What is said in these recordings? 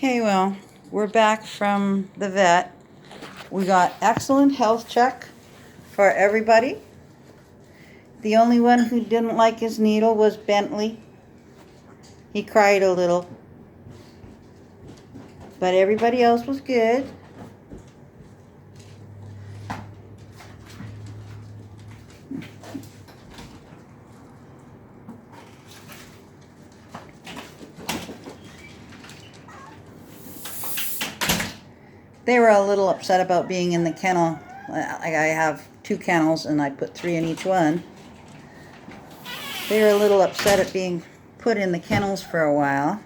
Okay, well, we're back from the vet. We got excellent health check for everybody. The only one who didn't like his needle was Bentley. He cried a little. But everybody else was good. They were a little upset about being in the kennel. I have 2 kennels and I put 3 in each one. They were a little upset at being put in the kennels for a while.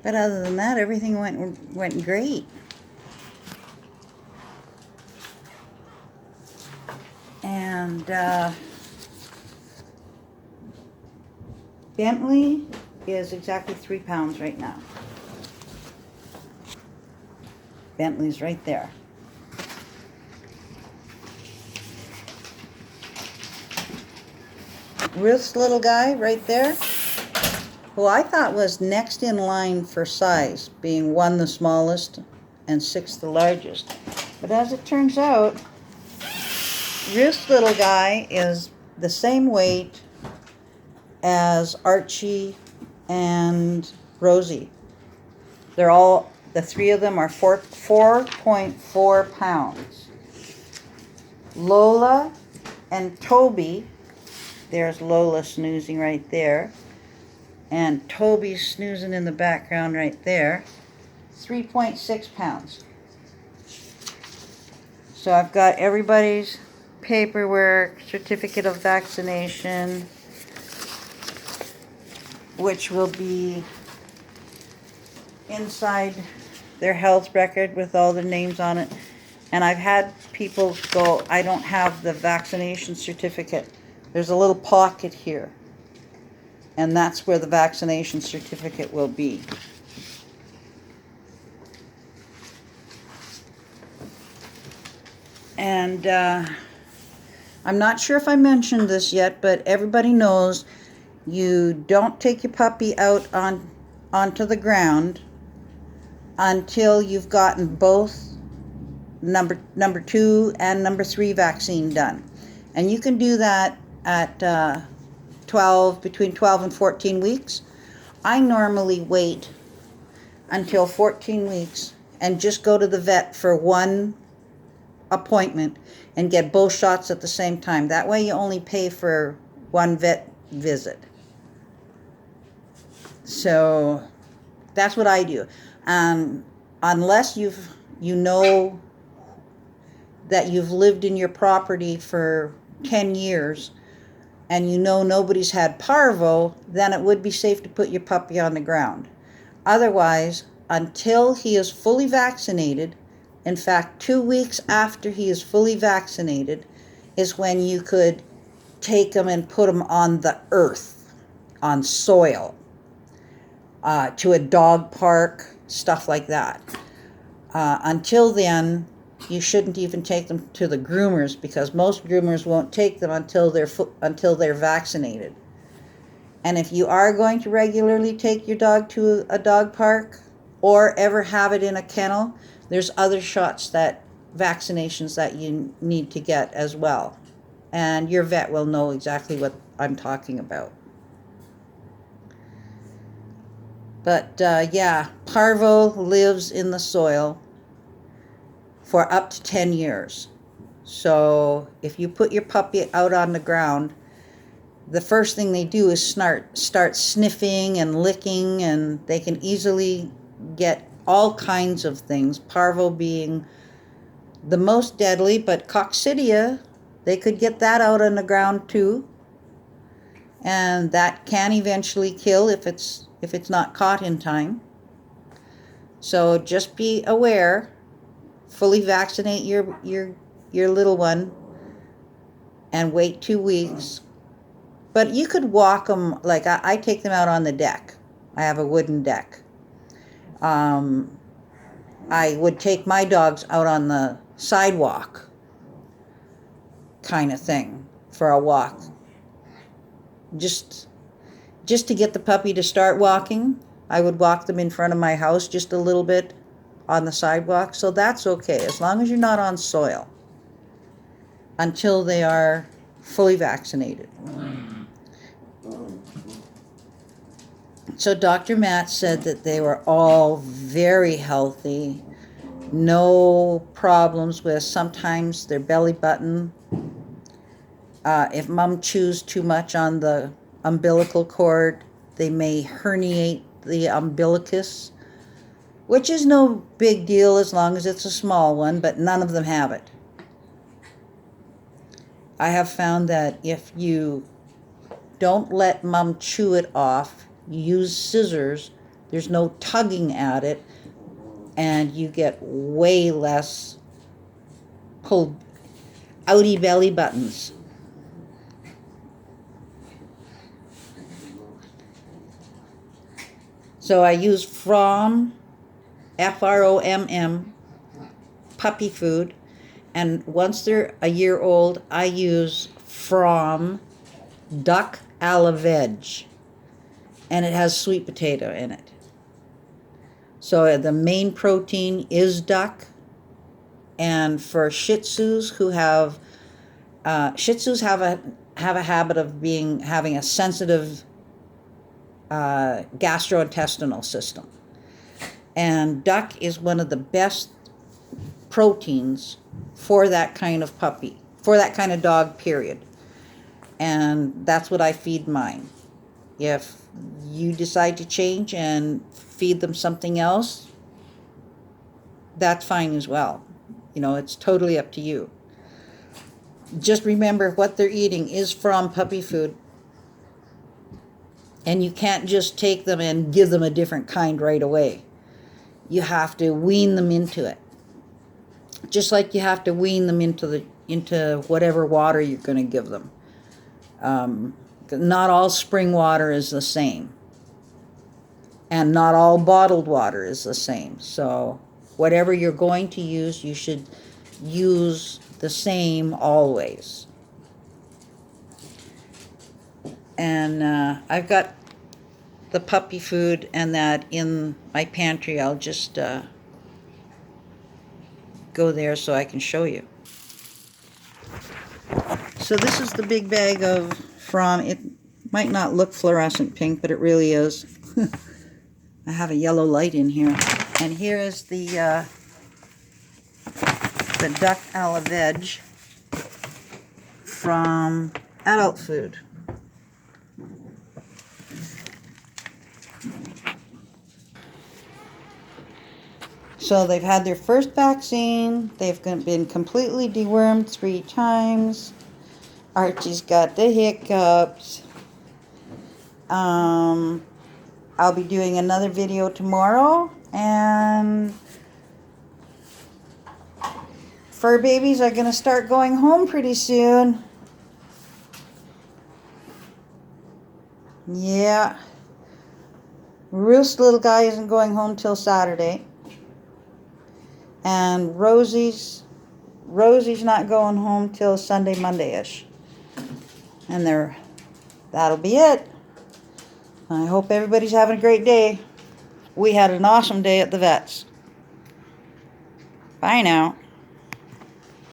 But other than that, everything went great. And Bentley is exactly 3 pounds right now. Bentley's right there. Ruth's little guy right there, who I thought was next in line for size, being 1 the smallest and 6 the largest. But as it turns out, Ruth's little guy is the same weight as Archie and Rosie. The 3 of them are 4.4 pounds. Lola and Toby, there's Lola snoozing right there, and Toby's snoozing in the background right there, 3.6 pounds. So I've got everybody's paperwork, certificate of vaccination, which will be inside their health record with all the names on it. And I've had people go, I don't have the vaccination certificate. There's a little pocket here, and that's where the vaccination certificate will be. And I'm not sure if I mentioned this yet, but everybody knows you don't take your puppy out onto the ground until you've gotten both number 2 and number 3 vaccine done. And you can do that at between 12 and 14 weeks. I normally wait until 14 weeks and just go to the vet for 1 appointment and get both shots at the same time. That way you only pay for 1 vet visit. So that's what I do. Unless you know that you've lived in your property for 10 years and you know nobody's had parvo, then it would be safe to put your puppy on the ground. Otherwise, until he is fully vaccinated, in fact, 2 weeks after he is fully vaccinated is when you could take him and put him on the earth, on soil, to a dog park, stuff like that. Until then, you shouldn't even take them to the groomers, because most groomers won't take them until they're vaccinated. And if you are going to regularly take your dog to a dog park or ever have it in a kennel, there's other vaccinations that you need to get as well. And your vet will know exactly what I'm talking about. But yeah, parvo lives in the soil for up to 10 years. So if you put your puppy out on the ground, the first thing they do is start sniffing and licking, and they can easily get all kinds of things, parvo being the most deadly, but coccidia, they could get that out on the ground too. And that can eventually kill if it's not caught in time. So just be aware. Fully vaccinate your little one and wait 2 weeks. But you could walk them, like I take them out on the deck. I have a wooden deck. I would take my dogs out on the sidewalk kind of thing for a walk. Just just to get the puppy to start walking, I would walk them in front of my house just a little bit on the sidewalk. So that's okay, as long as you're not on soil, until they are fully vaccinated. So Dr. Matt said that they were all very healthy, no problems with sometimes their belly button. If mom chews too much on the umbilical cord, they may herniate the umbilicus, which is no big deal as long as it's a small one, but none of them have it. I have found that if you don't let mom chew it off, you use scissors, there's no tugging at it, and you get way less pulled outy belly buttons. So I use From, F-R-O-M-M, puppy food, and once they're a year old, I use From Duck a la Veg, and it has sweet potato in it. So the main protein is duck, and for Shitzus who have Shitzus have a habit of having a sensitive gastrointestinal system, and duck is one of the best proteins for that kind of puppy, for that kind of dog, period. And that's what I feed mine. If you decide to change and feed them something else, that's fine as well. You know, it's totally up to you. Just remember, what they're eating is from puppy food. And you can't just take them and give them a different kind right away. You have to wean them into it. Just like you have to wean them into whatever water you're going to give them. Not all spring water is the same. And not all bottled water is the same. So whatever you're going to use, you should use the same always. And I've got the puppy food and that in my pantry. I'll just go there so I can show you. So this is the big bag of From. It might not look fluorescent pink, but it really is. I have a yellow light in here. And here is the Duck a la Veg from Adult Food. So they've had their first vaccine. They've been completely dewormed 3 times. Archie's got the hiccups. I'll be doing another video tomorrow. And fur babies are going to start going home pretty soon. Yeah. Roost little guy isn't going home till Saturday. And Rosie's not going home till Sunday, Monday-ish. And that'll be it. I hope everybody's having a great day. We had an awesome day at the vet's. Bye now.